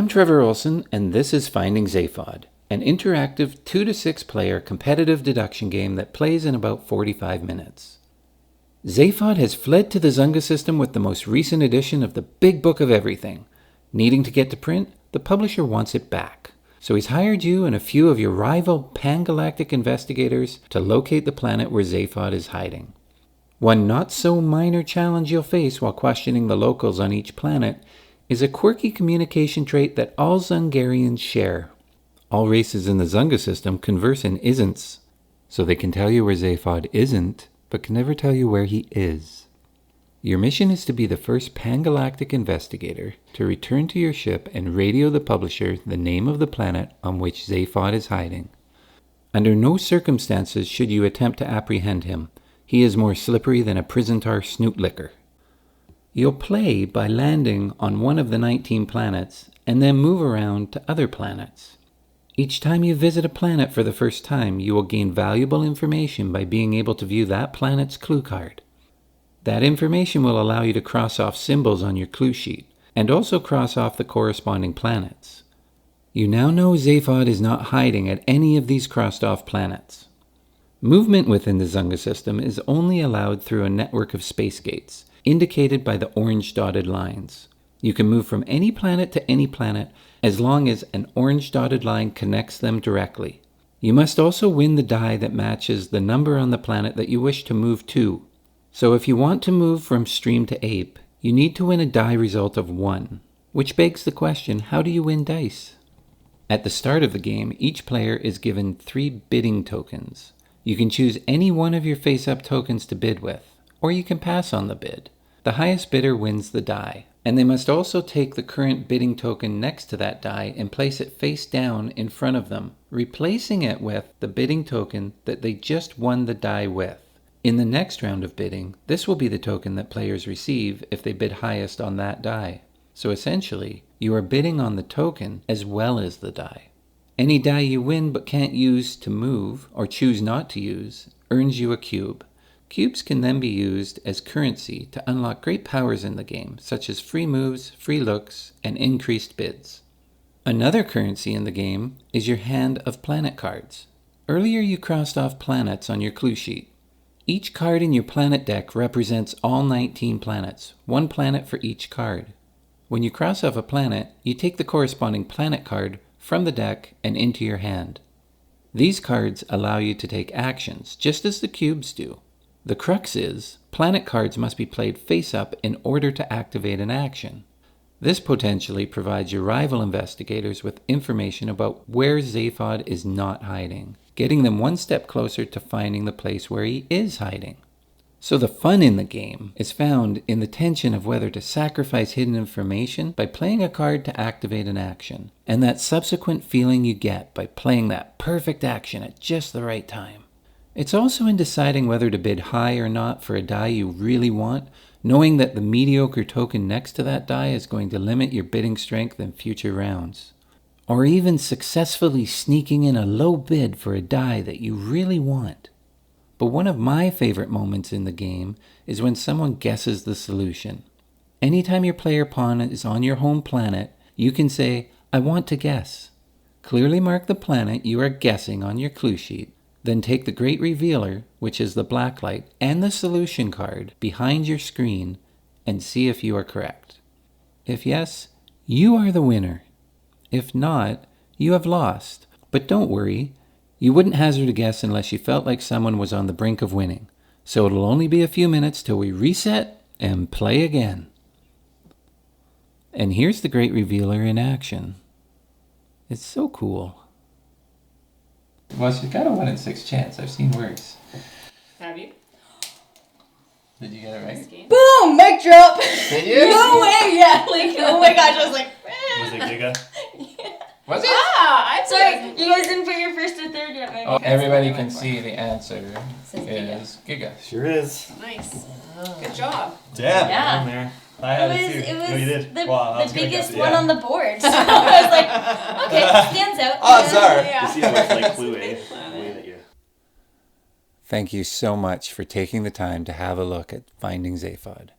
I'm Trevor Olson, and this is Finding ZAPHOD, an interactive 2 to 6 player competitive deduction game that plays in about 45 minutes. ZAPHOD has fled to the Zunga system with the most recent edition of the Big Book of Everything. Needing to get to print, the publisher wants it back. So he's hired you and a few of your rival pan-galactic investigators to locate the planet where ZAPHOD is hiding. One not-so-minor challenge you'll face while questioning the locals on each planet is a quirky communication trait that all Zungarians share. All races in the Zunga system converse in isn'ts, so they can tell you where ZAPHOD isn't, but can never tell you where he is. Your mission is to be the first pan-galactic investigator to return to your ship and radio the publisher the name of the planet on which ZAPHOD is hiding. Under no circumstances should you attempt to apprehend him. He is more slippery than a prison-tar snoot licker. You'll play by landing on one of the 19 planets and then move around to other planets. Each time you visit a planet for the first time, you will gain valuable information by being able to view that planet's clue card. That information will allow you to cross off symbols on your clue sheet and also cross off the corresponding planets. You now know ZAPHOD is not hiding at any of these crossed off planets. Movement within the Zunga system is only allowed through a network of space gates, indicated by the orange dotted lines. You can move from any planet to any planet as long as an orange dotted line connects them directly. You must also win the die that matches the number on the planet that you wish to move to. So if you want to move from stream to ape, you need to win a die result of 1, which begs the question, how do you win dice? At the start of the game, each player is given 3 bidding tokens. You can choose any one of your face-up tokens to bid with, or you can pass on the bid. The highest bidder wins the die, and they must also take the current bidding token next to that die and place it face down in front of them, replacing it with the bidding token that they just won the die with. In the next round of bidding, this will be the token that players receive if they bid highest on that die. So essentially, you are bidding on the token as well as the die. Any die you win but can't use to move, or choose not to use, earns you a cube. Cubes can then be used as currency to unlock great powers in the game, such as free moves, free looks, and increased bids. Another currency in the game is your hand of planet cards. Earlier you crossed off planets on your clue sheet. Each card in your planet deck represents all 19 planets, 1 planet for each card. When you cross off a planet, you take the corresponding planet card from the deck and into your hand. These cards allow you to take actions, just as the cubes do. The crux is, planet cards must be played face-up in order to activate an action. This potentially provides your rival investigators with information about where ZAPHOD is not hiding, getting them one step closer to finding the place where he is hiding. So the fun in the game is found in the tension of whether to sacrifice hidden information by playing a card to activate an action, and that subsequent feeling you get by playing that perfect action at just the right time. It's also in deciding whether to bid high or not for a die you really want, knowing that the mediocre token next to that die is going to limit your bidding strength in future rounds. Or even successfully sneaking in a low bid for a die that you really want. But one of my favorite moments in the game is when someone guesses the solution. Anytime your player pawn is on your home planet, you can say, "I want to guess." Clearly mark the planet you are guessing on your clue sheet. Then take the Great Revealer, which is the blacklight, and the solution card behind your screen and see if you are correct. If yes, you are the winner. If not, you have lost. But don't worry, you wouldn't hazard a guess unless you felt like someone was on the brink of winning. So it'll only be a few minutes till we reset and play again. And here's the Great Revealer in action. It's so cool. Well, she's got a 1 in 6 chance. I've seen worse. Have you? Did you get it right? Boom! Mic drop! Did you? No way! Yeah, like, oh my gosh, I was like, Was it Giga? Yeah. Was it? Ah! I'm sorry, you guys didn't put your first or third yet. Oh, everybody can see the answer Giga. is Giga. Sure is. Nice. Good job. Damn. Yeah. I'm there. I had it too. It was No, you did. the, Wow, I was the gonna biggest guess it, one yeah. on the board. So I was like, okay, stands out. Odds are. Yeah. You see how much like clue A way that you. Thank you so much for taking the time to have a look at Finding ZAPHOD.